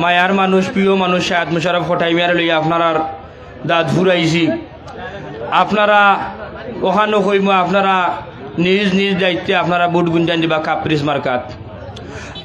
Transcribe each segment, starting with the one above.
মায়ার মানুষ প্রিয় মানুষ শাহেদ মুশারফ হটাই মিয়ার লইয়া আপনারা দাঁত ফুরাইছি। আপনারা ওখানে হইম আপনারা নিজ নিজ দায়িত্বে আপনারা বুট গুঞ্জান দিবা কাপ্রিস মার্কাত।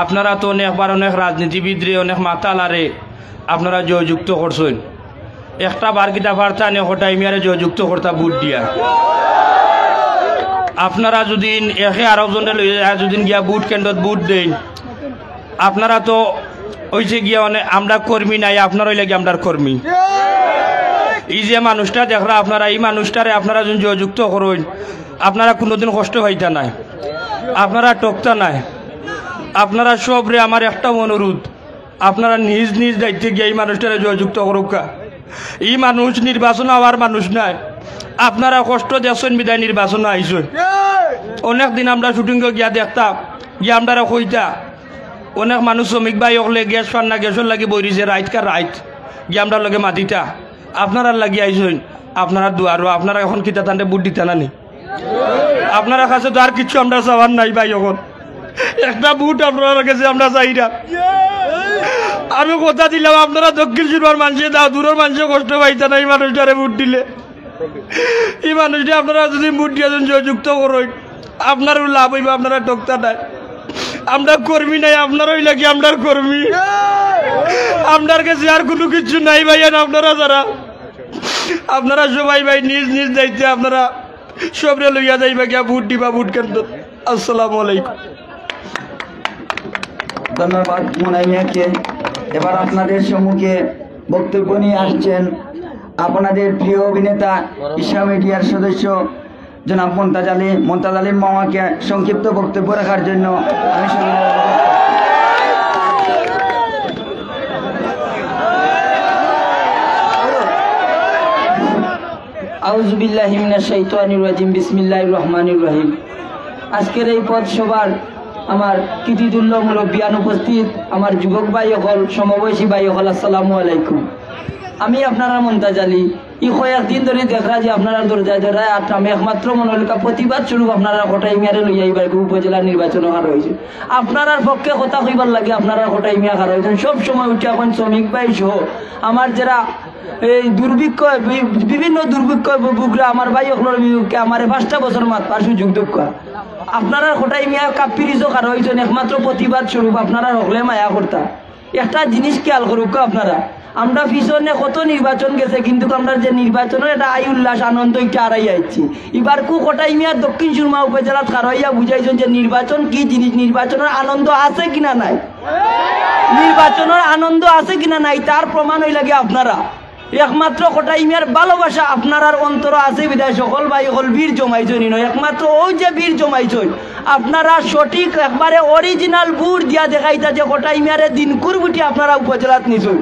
আপনারা তো অনেকবার অনেক রাজনীতিবিদরে অনেক মাতালারে আপনারা জয়যুক্ত করছেন। একটা বার কিতা বার্তা নে হটাই মিয়ারে জয়যুক্ত করতা বুট দিয়া। আপনারা যদি একে আরেকজনে লইয়া যদি গিয়া বুট কেন্দ্রত বুট দেন, আপনারা তো ওইসে গিয়া অনেক আমরা কর্মী নাই, আপনারা লাগে আমরার কর্মী। এই যে মানুষটা দেখরা আপনারা এই মানুষটারে আপনারা যদি জয়যুক্ত করেন, আপনারা কোনোদিন কষ্ট হইতা নাই, আপনারা টকতা নাই। আপনারা সবরে আমার একটা অনুরোধ, আপনারা নিজ নিজ দায়িত্বে গিয়ে এই মানুষটারে জয়যুক্ত করুকা। এই মানুষ নির্বাচন হওয়ার মানুষ নাই, আপনারা কষ্ট দেখছেন বিদায় নির্বাচন আইসেন। অনেক দিন আমরা শুটিং গিয়া দেখতাম, গিয়া আমরা কইতা অনেক মানুষ শ্রমিক ভাই হলে গ্যাস পান না, গ্যাসের লাগে বইরিছে রাইতকার রাইত গিয়া আমরা লগে মাতিতা। আপনারা লাগি আইসেন, আপনারা দুয়ারও আপনারা এখন কিতা তান্ডে বুট দিতা না নি? আপনারা কাছে তো আর কিছু আমরা চাওয়ার নাই ভাই। এখন একটা বুট আপনারা কাছে আমরা চাই না। আমি কথা দিলাম আপনারা দক্ষিণ সুরবার মানুষে দাও, দূরের মানুষে কষ্ট পাইতা না এই মানুষটারে বুট দিলে। এই মানুষটা আপনারা যদি বুট দিয়ে জয়যুক্ত করেন, আপনারও লাভ হইব, আপনারা টকতা নাই। আমরা কর্মী নাই, আপনারই লাগে আমরার কর্মী। আপনার কাছে আর কোনো কিছু নাই ভাইয়ান। আপনারা যারা আপনারা সবাই ভাই নিজ নিজ দায়িত্বে আপনারা সবরে লইয়া যাইবা গিয়া বুট দিবা বুট কেন্দ্র। আসসালামু আলাইকুম। ধন্যবাদ মোনাই মিয়াকে। এবার আপনাদের সম্মুখে বক্তব্য নিয়ে আসছেন আপনাদের প্রিয় অভিনেতা ঈশা মিডিয়ার সদস্য জনাব মমতাজ আলী মামাকে সংক্ষিপ্ত বক্তব্য রাখার জন্য আমি আউযু বিল্লাহি মিনাশ শাইতানির রাজিম। বিসমিল্লাহির রহমানির রহিম। আজকের এই পথসভার আমার কৃতিতুল্য মুরব্বিয়ান উপস্থিত, আমার যুবক ভাই হল, সমবয়সী ভাই হল, আসসালামু আলাইকুম। আমি আপনারা মমতাজ আলী ই কয়েকদিন ধরে দেখা যে আপনারা দরজায় দরজায় আমি একমাত্র মনোলিকা প্রতিবাদ স্বরূপ আপনারা কোটাই মিয়ারে লইয়া এইবার উপজেলা নির্বাচন হার হয়েছে। আপনার পক্ষে কথা কইবার লাগে আপনারা কোটাই মিয়া হার হয়েছেন। সব সময় উঠে এখন শ্রমিক ভাই সহ আমার যারা এই দুর্ভিক্ষ বিভিন্ন দুর্ভিক্ষ বুকরা আমার ভাই ওগুলোর বিপক্ষে আমার 5টা বছর মাত্র সুযোগ দুঃখ আপনারা কোটাই মিয়া কাপ্পিরিজও হার হয়েছেন একমাত্র প্রতিবাদ স্বরূপ আপনারা হকলে মায়া করতা। একটা জিনিস খেয়াল করুক আপনারা, আমরা পিছনে কত নির্বাচন গেছে কিন্তু আমরা যে নির্বাচনের এটা আই উল্লাস আনন্দ একটু আড়াই আইছি। এবার কোটাই মিয়ার দক্ষিণ সুরমা উপজেলা খারইয়া বুঝাইছেন যে নির্বাচন কি জিনিস, নির্বাচনের আনন্দ আছে কিনা নাই, নির্বাচনের আনন্দ আছে কিনা নাই তার প্রমাণ হই লাগে আপনারা। একমাত্র কোটাই মিয়ার ভালোবাসা আপনার অন্তর আছে বিদায় সকল ভাই হল বীর জমাইছই নয়, একমাত্র ওই যে বীর জমাইছই আপনারা সঠিক একবারে অরিজিনাল বুট দিয়া দেখাইতা যে কোটাই মিয়ারে দিনকুর বুটি আপনারা উপজেলাত নিছই।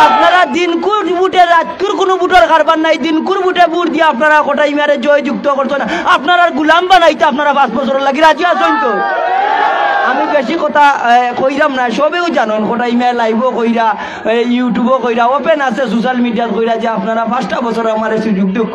আপনারা দিনকুর বুটে রাজকুর কোনো বুটের কারবার নাই, দিনকুর বুটে বুট দিয়ে আপনারা কোটাই মিয়ারে জয়যুক্ত করছেন। আপনারা গুলাম বানাইতে আপনারা 5 বছর লাগি রাজি আছেন তো? আমি বেশি কথা কইরাম না, সবেও জানেন কোটাই মিয়া লাইভও কইরা ইউটিউবও কইরা ওপেন আছে সোশ্যাল মিডিয়াত কইরা যে আপনারা 5টা বছর আমার সুযোগ দুঃখ।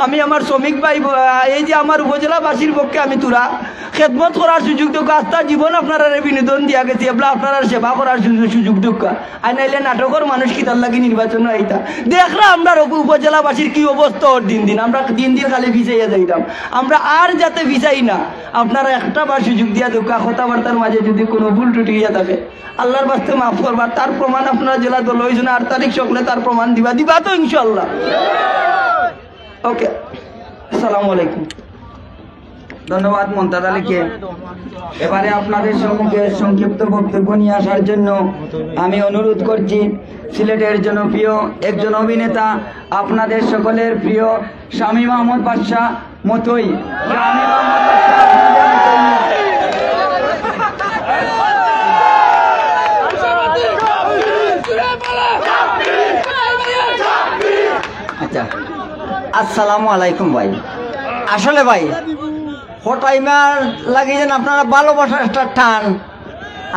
আমি আমার শ্রমিক ভাই এই যে আমার উপজেলাবাসীর পক্ষে আমি তোরা খেদমত করার সুযোগ দুঃখ, আস্থার জীবন আপনারা বিনোদন দিয়া গেছি, এবার আপনারা সেবা করার সুযোগ দুঃখ। আর নাইলে নাটকের মানুষ কি তার লাগে নির্বাচন আইতা দেখরা আমরা উপজেলাবাসীর কি অবস্থা ওর দিন দিন আমরা দিন দিন খালি ভিসাইয়া যাইতাম। আমরা আর যাতে ভিসাই না, আপনারা একটা বার সুযোগ দিয়া দুঃখ কথাবার্তার মাঝে যদি কোনো ভুল ত্রুটি হইয়া থাকে আল্লাহর বাস্তে মাফ করবার, তার প্রমাণ আপনারা জেলা দল হয়েছেন 8 তারিখ সকলে তার প্রমাণ দিবা তো ইনশাল্লাহ। ওকে, আসসালামু আলাইকুম। ধন্যবাদ মমতাজ আলীকে। এবারে আপনাদের সম্মুখে সংক্ষিপ্ত বক্তব্য নিয়ে আসার জন্য আমি অনুরোধ করছি সিলেটের জনপ্রিয় একজন অভিনেতা, আপনাদের সকলের প্রিয় শামীম আহমদ বাদশা মতোই। আচ্ছা, আসসালামু আলাইকুম ভাই। আসলে ভাই কোটাইমার লাগে যেন আপনারা ভালোবাসার একটা টান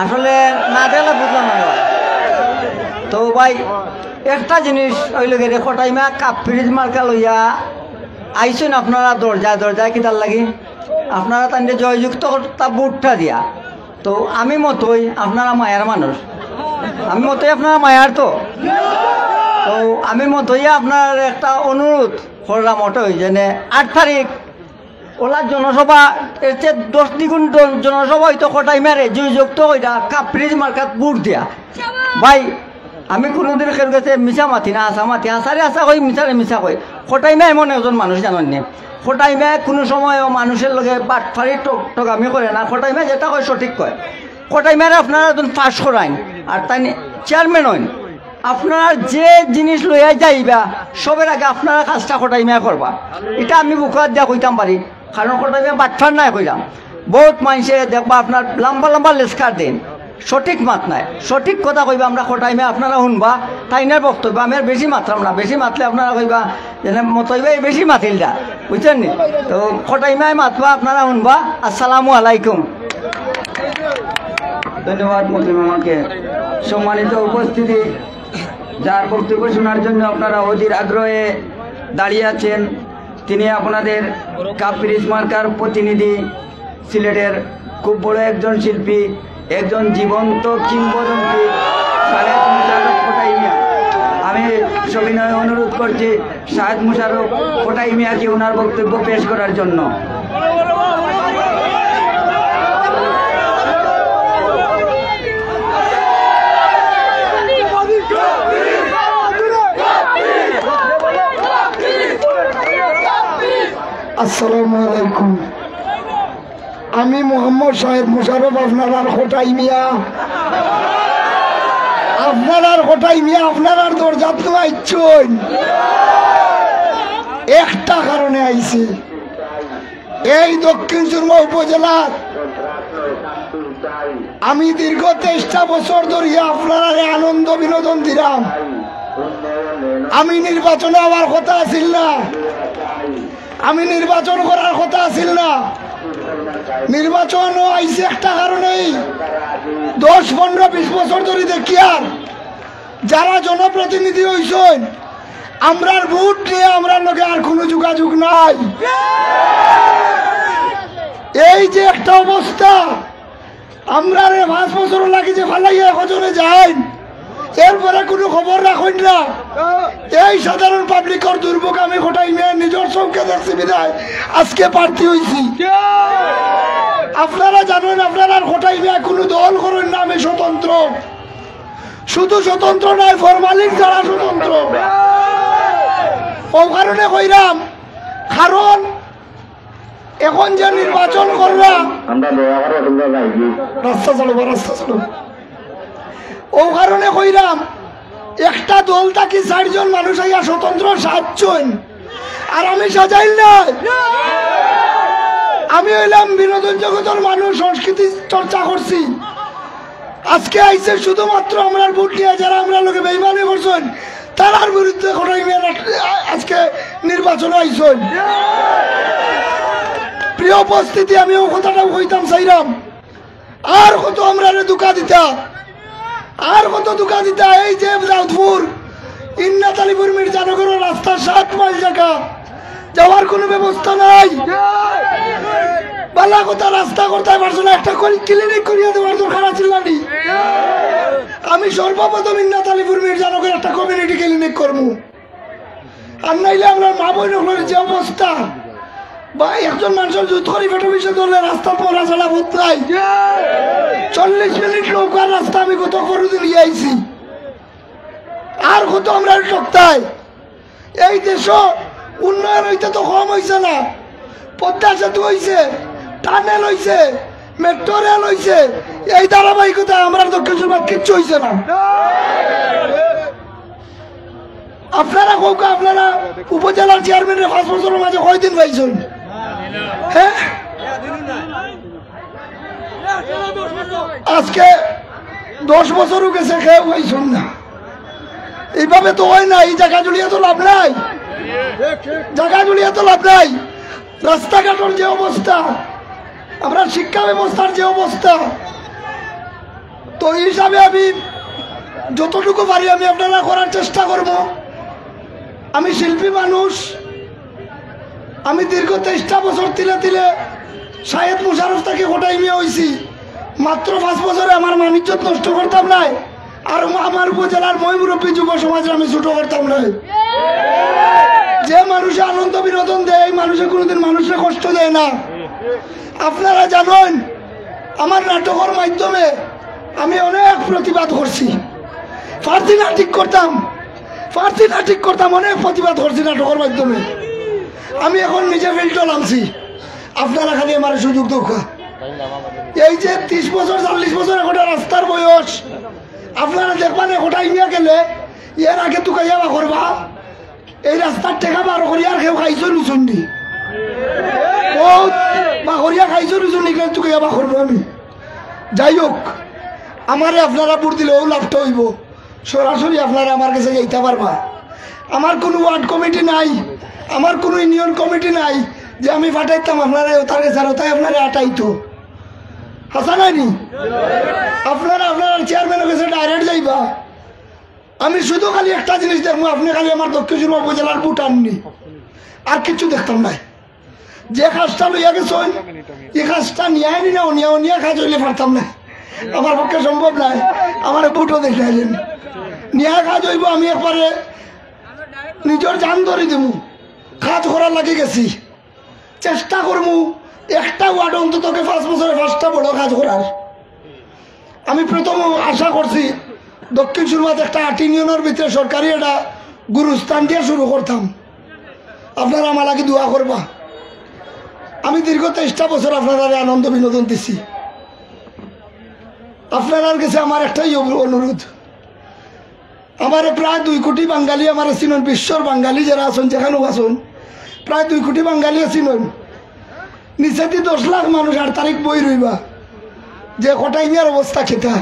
আসলে না দেখলে বুঝলাম না ভাই। তো ভাই একটা জিনিস ওই লোকের কোটাইমা কাপ ফ্রিজ মার্কা লইয়া আইসেন আপনারা দরজায় দরজায় কি তার লাগি আপনারা তাদের জয়যুক্ত তা বুটটা দিয়া। তো আমি মতোই আপনারা মায়ের মানুষ, আমি মতোই আপনার মায়ার তো আমি মতোই আপনার একটা অনুরোধ করলাম ওটাই যে 8 তারিখ ওলার জনসভা এর চেয়ে 10 দ্বিগুণ জনসভা হয়তো কটাই মেরে যুক্ত ওইটা কাপ্রিজ মার্কাত বুট দিয়া ভাই আমি কোনোদিন খেল গেছে মিশা মাতি না আসা মাতি আসারে আসা কই মিশারে মিশা কই কটাই মেয়ে এমন একজন মানুষ জানেন নি কটাই মেয়ে কোনো সময় মানুষের লগে বাটফারি টকামি করে না কটাই মেয়ে যেটা কয় সঠিক কয় কটাই মেয়ের আপনারা একজন পাস করাইন আর তাই চেয়ারম্যান হইন আপনারা যে জিনিস লইয়া যাইবা সবের আগে আপনারা কাজটা কটাই মেয়ে করবা এটা আমি বুকাত দিয়া কইতাম পারি কারণ কটাই মেয়ে বাটফার নাই কইলাম বহুত মানুষে দেখবা আপনার লম্বা লম্বা লেস্কার দিন সঠিক মাত নাই সঠিক কথা কইবা আমরা কটাই মেয়ে আপনারা শুনবা তাইনার বক্তব্য আমি আর বেশি মাতলাম না বেশি মাতলে আপনারা কইবা যেন মতইবা বেশি মাতিল দা বুঝছেন নি তো কটাই মেয়ে মাতবা আপনারা শুনবা আসসালামু আলাইকুম ধন্যবাদ মুসলিম আমাকে সম্মানিত উপস্থিতি যার বক্তব্য শোনার জন্য আপনারা অধীর আগ্রহে দাঁড়িয়ে আছেন তিনি আপনাদের কাপ্রিজ মার্কার প্রতিনিধি সিলেটের খুব বড় একজন শিল্পী একজন জীবন্ত কিংবদন্তি শাহেদ মুশাররফ কোটাই মিয়া আমি সবিনয়ে অনুরোধ করছি শাহেদ মুশাররফ কোটাই মিয়াকে ওনার বক্তব্য পেশ করার জন্য আসসালামু আলাইকুম আমি মোহাম্মদ শাহেদ মুশাররফ আপনার কোটাই মিয়া আপনার দরজাত তো আইছুন একটা কারণে আইছি এই দক্ষিণ সুরমা উপজেলার আমি দীর্ঘ 23টা বছর ধরে আপনারা আনন্দ বিনোদন দিলাম আমি নির্বাচনে হওয়ার কথা আছিল না আমি নির্বাচন করার কথা আছিল না নির্বাচন আইছে একটা কারণেই 10, 15, 20 বছর ধরে দেখি আর যারা জনপ্রতিনিধি হইছেন আমরার ভোট নিয়ে আমরার লগে আর কোনো যোগাযোগ নাই এই যে একটা অবস্থা আমরা 5 বছর লাগে যে ফালাইয়া একজনে যাই এরপরে কোনো খবর রাখেন না এই সাধারণ পাবলিকর দুর্ভোগ আমি কোটাই মেয়ে নিজের চৌকে দেখছি বিদায় আজকে প্রার্থী হয়েছি আপনারা জানেন আপনারা কোটাই মেয়ে কোনো দল করেন না আমি স্বতন্ত্র শুধু স্বতন্ত্র নয় ফরমালিন যারা স্বতন্ত্র ও কারণে কইরাম কারণ এখন যে নির্বাচন করলাম রাস্তা চলো ও কারণে কইরাম একটা দল থাকি 4 জন মানুষ আইয়া স্বতন্ত্র 7 জন আর আমি সাজাইল নাই আমি হইলাম বিনোদন জগতের মানুষ সংস্কৃতি চর্চা করছি আজকে আইছে শুধুমাত্র আমরা ভোট নিয়ে যারা আমরা লোকে বেইমানি করছেন তার বিরুদ্ধে আজকে নির্বাচনে আইছেন প্রিয় উপস্থিতি আমি ও কথাটা কইতাম চাইলাম আর কত আমরা দুকা দিতা আর কত দুকা দিতা এই যে দাউদপুর ইন্নাত আলীপুর মির্জানগর রাস্তা 7 মাইল জায়গা যাওয়ার কোনো ব্যবস্থা নাই বালা কথা রাস্তা করতে পারছো না একটা ক্লিনিক করিয়ে দেওয়ার দরকার ছিল না আমি সর্বপ্রথম ইন্নাত আলীপুর মির্জানগর একটা কমিউনিটি ক্লিনিক করবো আর নাইলে আমরা মা বোনের যে অবস্থা বা একজন মানুষের যুদ্ধ করি ফেটো বিষয় ধরলে রাস্তা পড়া চলা বোধ 40 মিনিট নৌকার রাস্তা আমি কত করে দিয়ে আইছি আর কত আমরা সপ্তাহে এই দেশ উন্নয়ন হইতে তো কম হয়েছে না পদ্মা সেতু হয়েছে টানেল হয়েছে মেট্রো রেল হয়েছে এই ধারাবাহিকতা আমরা দক্ষিণ সুরমার কিচ্ছু হয়েছে না আপনারা কৌকা আপনারা উপজেলার চেয়ারম্যানের 5 বছরের মাঝে কয়দিন পাইছেন হ্যাঁ আজকে 10 বছরও গেছে খেয়ে পাইছেন না এইভাবে তো হয় না এই জায়গা জুড়িয়ে তো লাভ নাই রাস্তাঘাটের যে অবস্থা আমরা শিক্ষা ব্যবস্থার যে অবস্থা তো এই হিসাবে আমি যতটুকু পারি আমি আপনারা করার চেষ্টা করব আমি শিল্পী মানুষ আমি দীর্ঘ 23টা বছর তিলে তিলে শাহেদ মুশাররফ থেকে কোটাই মিয়া হয়েছি মাত্র 5 বছরে আমার মান ইজ্জত নষ্ট করতাম নাই আর আমার উপজেলার মই মুরব্বী যুব সমাজ আমি ছোট করতাম না। যে মানুষে আনন্দ বিনোদন দেয় মানুষে কোনোদিন মানুষের কষ্ট দেয় না। আপনারা জানেন আমার নাটকের মাধ্যমে আমি অনেক প্রতিবাদ করছি, ফার্সি নাটক করতাম, অনেক প্রতিবাদ করছি নাটকের মাধ্যমে। আমি এখন নিজে ফিল্ডে নামছি, আপনারা খালি আমার সুযোগ দোকা। এই যে 30 বছর 40 বছর একটা রাস্তার বয়স, আপনারা দেখবেন একটা ইয়া গেলে এর আগে তো কাইয়া বা করবা এই রাস্তার টেকা বার করি আর কেউ খাইছো নুচুন্ডি বা করিয়া খাইছো নুচুন্ডি কেউ তো কাইয়া বা করবো আমি। যাই হোক, আমারে আপনারা ভোট দিলেও লাভটা হইব, সরাসরি আপনারা আমার কাছে যাইতে পারবা। আমার কোনো ওয়ার্ড কমিটি নাই, আমার কোনো ইউনিয়ন কমিটি নাই যে আমি পাঠাইতাম আপনারা ওতার কাছে আর ওটাই আপনারা আটাইতো। হাসা নাইনি আপনারা আপনার চেয়ারম্যানের কাছে ডাইরেক্ট যাইবা। আমি শুধু খালি একটা জিনিস দেখবো, আপনি খালি আমার দক্ষিণ সুরমা উপজেলার ভোট আননি, আর কিছু দেখতাম নাই। যে কাজটা লইয়া গেছেন এই কাজটা নিয়ে আনি না, অনিয়া কাজ হইলে পারতাম না, আমার পক্ষে সম্ভব নাই। আমার ভোটও দেখে আইলেন নিয়া কাজ হইব, আমি একবারে নিজের জান ধরে দেবো, কাজ করার লাগে গেছি, চেষ্টা করবো একটা ওয়ার্ড অন্তত 5 বছরে 5টা বড় কাজ করার। আমি প্রথম আশা করছি দক্ষিণ সুরমাতে একটা 8 ইউনিয়নের ভিতরে সরকারি একটা গুরুস্থান দিয়ে শুরু করতাম। আপনারা আমার লাগে দোয়া করবা। আমি দীর্ঘ 23টা বছর আপনারা আনন্দ বিনোদন দিছি। আপনার কাছে আমার একটাই অনুরোধ, আমার প্রায় 2 কোটি বাঙালি আমার চিনন, বিশ্বর বাঙালি যারা আছেন যেখানেও আছেন প্রায় 2 কোটি বাঙালি চিনন। নিচেতে 10 লাখ মানুষ 8 তারিখ বই রইবা যে খটাই মিয়ার অবস্থা খেতা।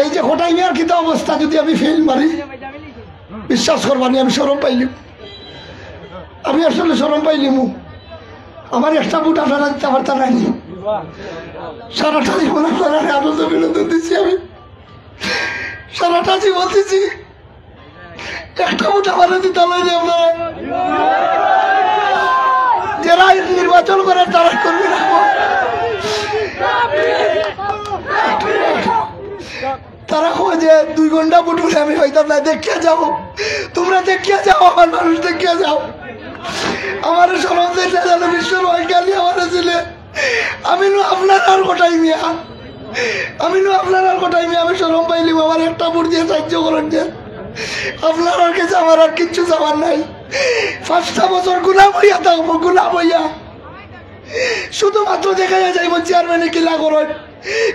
এই যে খটাই মিয়ার খেতা অবস্থা যদি আমি ফেল মারি, বিশ্বাস করবানি আমি শরম পাইলিম, আমি আসলে শরম পাইলিম। আমার একটা বুট আপনারা দিতে পারতাম নাই, সারাটা জীবন আপনারা আনন্দ বিনোদন দিচ্ছি, আমি সারাটা জীবন দিচ্ছি, একটা বুট আমার দিতে পারি। আপনারা যারা নির্বাচন করার তারা করবে না, তারা যে 2 ঘন্টা বুট বলে আমি হইতাম না। দেখিয়া যাও, তোমরা দেখিয়া যাও, আমার মানুষ দেখিয়া যাও। আমার সরম জানো বিশ্বর বৈজ্ঞানী আমার ছেলে, আমি আপনার আর কোটাই মিয়া, আমি সরম পাইলি। আমার একটা বুট দিয়ে সাহায্য করেন যে আপনার কাছে আমার আর কিচ্ছু যাবার নাই। 5টা বছর গুলাম হইয়া থাকবো, গুলাম হইয়া শুধুমাত্র দেখা যাইব চেয়ারম্যানে কিলা করেন,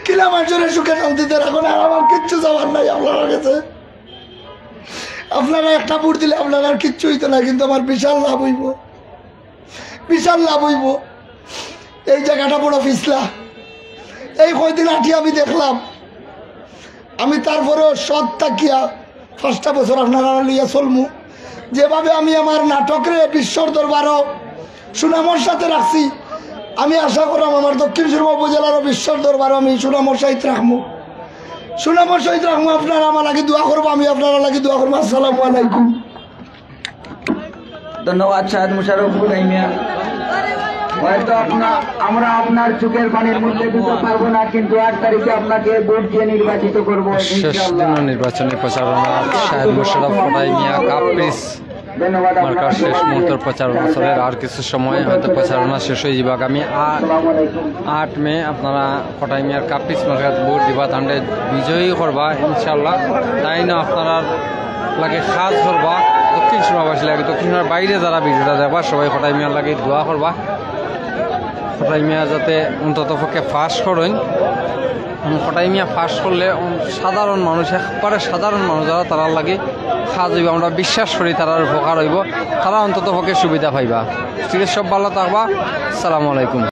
কিলা মানুষের সুখে শান্তিতে রাখুন, আর আমার কিচ্ছু যাবার নাই আপনার কাছে। আপনারা একটা ভোট দিলে আপনার আর কিচ্ছু হইতো না, কিন্তু আমার বিশাল লাভ হইব, বিশাল লাভ হইব। এই জায়গাটা বড় পিছলা, এই কয়দিন আঠি আমি দেখলাম। আমি তারপরেও সৎ থাকিয়া 5টা বছর আপনারা লইয়া চলমু। যেভাবে আমি আমার নাটকরে বিশ্বর দরবারও সুনামর সাথে রাখছি, আমি আশা করলাম আমার দক্ষিণ সুরমা উপজেলার বিশ্বর দরবারও আমি সুনামর সহিত রাখবো, সুনামর সহিত রাখবো। আপনারা আমার লাগে দোয়া করবো, আমি আপনারা লাগে দোয়া করবো। আসসালামু আলাইকুম। ধন্যবাদ শাহেদ মুশাররফুল মিয়া। হয়তো আমরা আপনার চোখের পানির মধ্যে দিতে পারবো না, কিন্তু 8 তারিখে আপনাকে ভোট দিয়ে নির্বাচিত করবো ইনশাআল্লাহ। নির্বাচনী প্রচারণা শাহেদ মুশাররফ খোটাই মিয়া কাপ্রিস মার্কার শেষ মুহূর্তের প্রচারণা চলে। আর কিছু সময় হয়তো প্রচারণা শেষ হয়ে যাবে। আগামী 8 মে আপনারা খোটাই মিয়ার কাপ্রিস মার্কার ভোট দিবা, তাহলে বিজয়ী করবা ইনশাআল্লাহ। তাই না আপনারা লাগে কাজ করবা, দক্ষিণ সুরমাবাসী লাগে, দক্ষিণ সুরমার বাইরে যারা ভিডিওটা দেখবা সবাই খোটাই মিয়ার লাগে দোয়া করবা। খোটাই মিয়া যাতে অন্তত পক্ষে ফাঁস করেন। খোটাই মিয়া ফাঁস করলে সাধারণ মানুষ, একবারে সাধারণ মানুষ যারা তারা লাগে কাজ হইব, আমরা বিশ্বাস করি তারার উপকার হইব, তারা অন্তত পক্ষে সুবিধা পাইবা। ঠিক আছে, সব ভালো থাকবা। আসসালামু আলাইকুম।